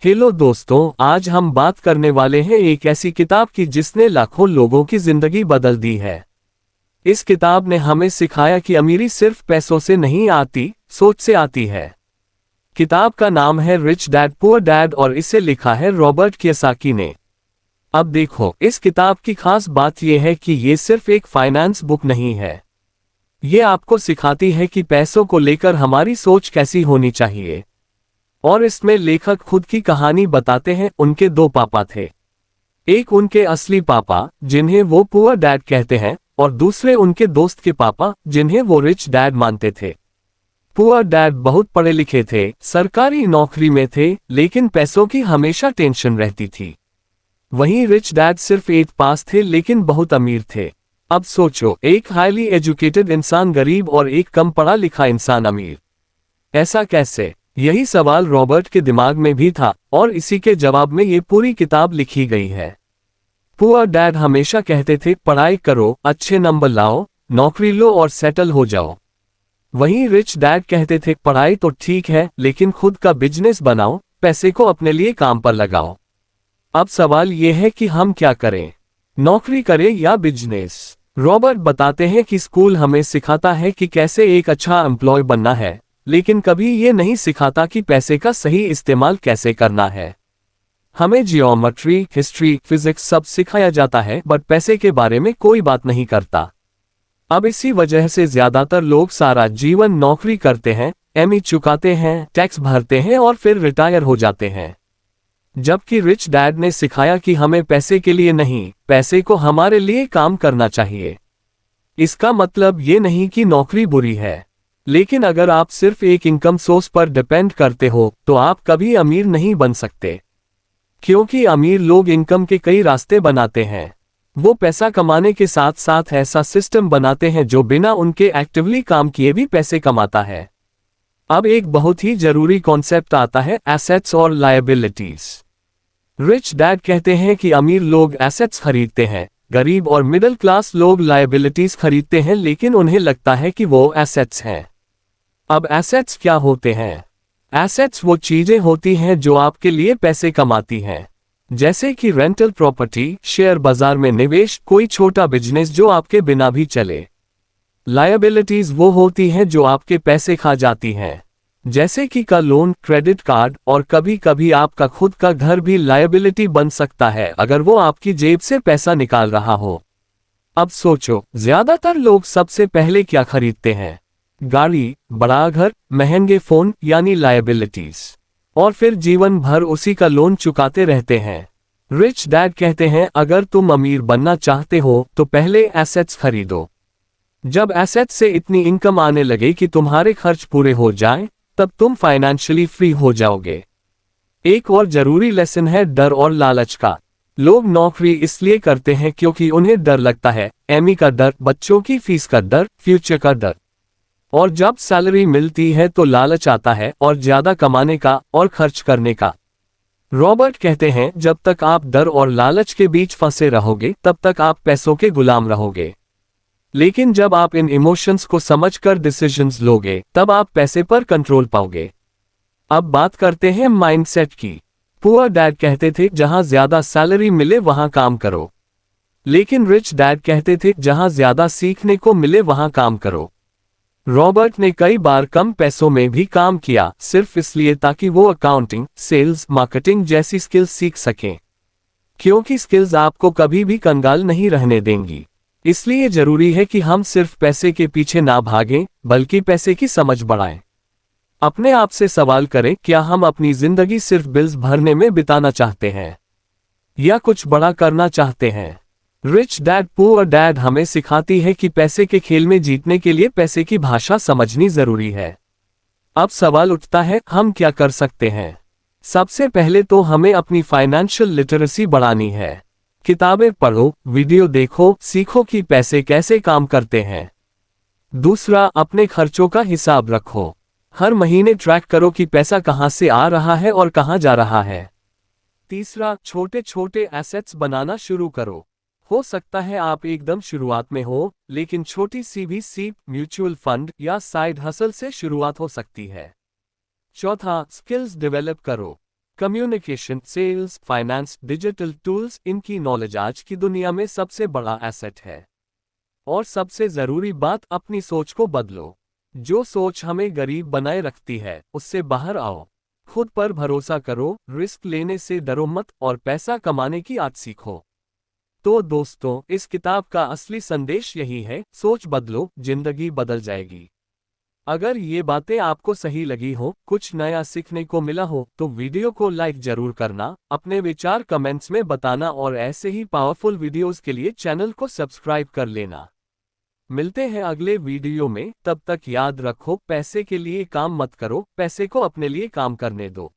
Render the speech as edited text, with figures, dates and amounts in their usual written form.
Hello दोस्तों, आज हम बात करने वाले हैं एक ऐसी किताब की जिसने लाखों लोगों की जिंदगी बदल दी है। इस किताब ने हमें सिखाया कि अमीरी सिर्फ पैसों से नहीं आती, सोच से आती है। किताब का नाम है रिच डैड पुअर डैड और इसे लिखा है रॉबर्ट कियोसाकी ने। अब देखो, इस किताब की खास बात यह है कि ये सिर्फ एक फाइनेंस बुक नहीं है। ये आपको सिखाती है कि पैसों को लेकर हमारी सोच कैसी होनी चाहिए। और इसमें लेखक खुद की कहानी बताते हैं। उनके दो पापा थे। एक उनके असली पापा, जिन्हें वो पुअर डैड कहते हैं, और दूसरे उनके दोस्त के पापा, जिन्हें वो रिच डैड मानते थे। पुअर डैड बहुत पढ़े लिखे थे, सरकारी नौकरी में थे, लेकिन पैसों की हमेशा टेंशन रहती थी। वहीं रिच डैड सिर्फ 8 पास थे लेकिन बहुत अमीर थे। अब सोचो, एक हाईली एजुकेटेड इंसान गरीब और एक कम पढ़ा लिखा इंसान अमीर। ऐसा कैसे? यही सवाल रॉबर्ट के दिमाग में भी था, और इसी के जवाब में ये पूरी किताब लिखी गई है। पुअर डैड हमेशा कहते थे, पढ़ाई करो, अच्छे नंबर लाओ, नौकरी लो और सेटल हो जाओ। वहीं रिच डैड कहते थे, पढ़ाई तो ठीक है, लेकिन खुद का बिजनेस बनाओ, पैसे को अपने लिए काम पर लगाओ। अब सवाल ये है कि हम क्या करें, नौकरी करें या बिजनेस? रॉबर्ट बताते हैं कि स्कूल हमें सिखाता है कि कैसे एक अच्छा एम्प्लॉय बनना है, लेकिन कभी ये नहीं सिखाता कि पैसे का सही इस्तेमाल कैसे करना है। हमें जियोमेट्री, हिस्ट्री, फिजिक्स सब सिखाया जाता है, बट पैसे के बारे में कोई बात नहीं करता। अब इसी वजह से ज्यादातर लोग सारा जीवन नौकरी करते हैं, एमई चुकाते हैं, टैक्स भरते हैं और फिर रिटायर हो जाते हैं। जबकि रिच डैड ने सिखाया कि हमें पैसे के लिए नहीं, पैसे को हमारे लिए काम करना चाहिए। इसका मतलब ये नहीं कि नौकरी बुरी है, लेकिन अगर आप सिर्फ एक इनकम सोर्स पर डिपेंड करते हो तो आप कभी अमीर नहीं बन सकते। क्योंकि अमीर लोग इनकम के कई रास्ते बनाते हैं। वो पैसा कमाने के साथ साथ ऐसा सिस्टम बनाते हैं जो बिना उनके एक्टिवली काम किए भी पैसे कमाता है। अब एक बहुत ही जरूरी कॉन्सेप्ट आता है, एसेट्स और लायबिलिटीज। रिच डैड कहते हैं कि अमीर लोग एसेट्स खरीदते हैं, गरीब और मिडिल क्लास लोग लायबिलिटीज खरीदते हैं, लेकिन उन्हें लगता है कि वो एसेट्स हैं। अब एसेट्स क्या होते हैं? एसेट्स वो चीजें होती हैं जो आपके लिए पैसे कमाती हैं, जैसे कि रेंटल प्रॉपर्टी, शेयर बाजार में निवेश, कोई छोटा बिजनेस जो आपके बिना भी चले। लायबिलिटीज वो होती हैं जो आपके पैसे खा जाती हैं, जैसे कि का लोन, क्रेडिट कार्ड, और कभी कभी आपका खुद का घर भी लायबिलिटी बन सकता है अगर वो आपकी जेब से पैसा निकाल रहा हो। अब सोचो, ज्यादातर लोग सबसे पहले क्या खरीदते हैं? गाड़ी, बड़ा घर, महंगे फोन, यानी लायबिलिटीज। और फिर जीवन भर उसी का लोन चुकाते रहते हैं। रिच डैड कहते हैं, अगर तुम अमीर बनना चाहते हो तो पहले एसेट्स खरीदो। जब एसेट्स से इतनी इनकम आने लगे कि तुम्हारे खर्च पूरे हो जाएं, तब तुम फाइनेंशियली फ्री हो जाओगे। एक और जरूरी लेसन है डर और लालच का। लोग नौकरी इसलिए करते हैं क्योंकि उन्हें डर लगता है, एमई का डर, बच्चों की फीस का डर, फ्यूचर का डर। और जब सैलरी मिलती है तो लालच आता है, और ज्यादा कमाने का और खर्च करने का। रॉबर्ट कहते हैं, जब तक आप डर और लालच के बीच फंसे रहोगे तब तक आप पैसों के गुलाम रहोगे। लेकिन जब आप इन इमोशंस को समझकर डिसीजंस लोगे तब आप पैसे पर कंट्रोल पाओगे। अब बात करते हैं माइंडसेट की। पुअर डैड कहते थे, जहां ज्यादा सैलरी मिले वहां काम करो। लेकिन रिच डैड कहते थे, जहां ज्यादा सीखने को मिले वहां काम करो। रॉबर्ट ने कई बार कम पैसों में भी काम किया, सिर्फ इसलिए ताकि वो अकाउंटिंग, सेल्स, मार्केटिंग जैसी स्किल्स सीख सकें। क्योंकि स्किल्स आपको कभी भी कंगाल नहीं रहने देंगी। इसलिए जरूरी है कि हम सिर्फ पैसे के पीछे ना भागें, बल्कि पैसे की समझ बढ़ाएं। अपने आप से सवाल करें, क्या हम अपनी जिंदगी सिर्फ बिल्स भरने में बिताना चाहते हैं, या कुछ बड़ा करना चाहते हैं? रिच डैड पुअर डैड हमें सिखाती है कि पैसे के खेल में जीतने के लिए पैसे की भाषा समझनी जरूरी है। अब सवाल उठता है, हम क्या कर सकते हैं? सबसे पहले तो हमें अपनी फाइनेंशियल लिटरेसी बढ़ानी है। किताबें पढ़ो, वीडियो देखो, सीखो कि पैसे कैसे काम करते हैं। दूसरा, अपने खर्चों का हिसाब रखो। हर महीने ट्रैक करो कि पैसा कहां से आ रहा है और कहां जा रहा है। तीसरा, छोटे छोटे एसेट्स बनाना शुरू करो। हो सकता है आप एकदम शुरुआत में हो, लेकिन छोटी सी भी सीप, म्यूचुअल फंड या साइड हसल से शुरुआत हो सकती है। चौथा, स्किल्स डेवलप करो। Communication, sales, finance, digital tools, इनकी नॉलेज आज की दुनिया में सबसे बड़ा एसेट है। और सबसे जरूरी बात, अपनी सोच को बदलो। जो सोच हमें गरीब बनाए रखती है, उससे बाहर आओ। खुद पर भरोसा करो, रिस्क लेने से डरो मत और पैसा कमाने की आदत सीखो। तो दोस्तों, इस किताब का असली संदेश यही है, सोच बदलो, जिंदगी बदल जाएगी। अगर ये बातें आपको सही लगी हो, कुछ नया सीखने को मिला हो, तो वीडियो को लाइक जरूर करना, अपने विचार कमेंट्स में बताना और ऐसे ही पावरफुल वीडियोस के लिए चैनल को सब्सक्राइब कर लेना। मिलते हैं अगले वीडियो में, तब तक याद रखो, पैसे के लिए काम मत करो, पैसे को अपने लिए काम करने दो।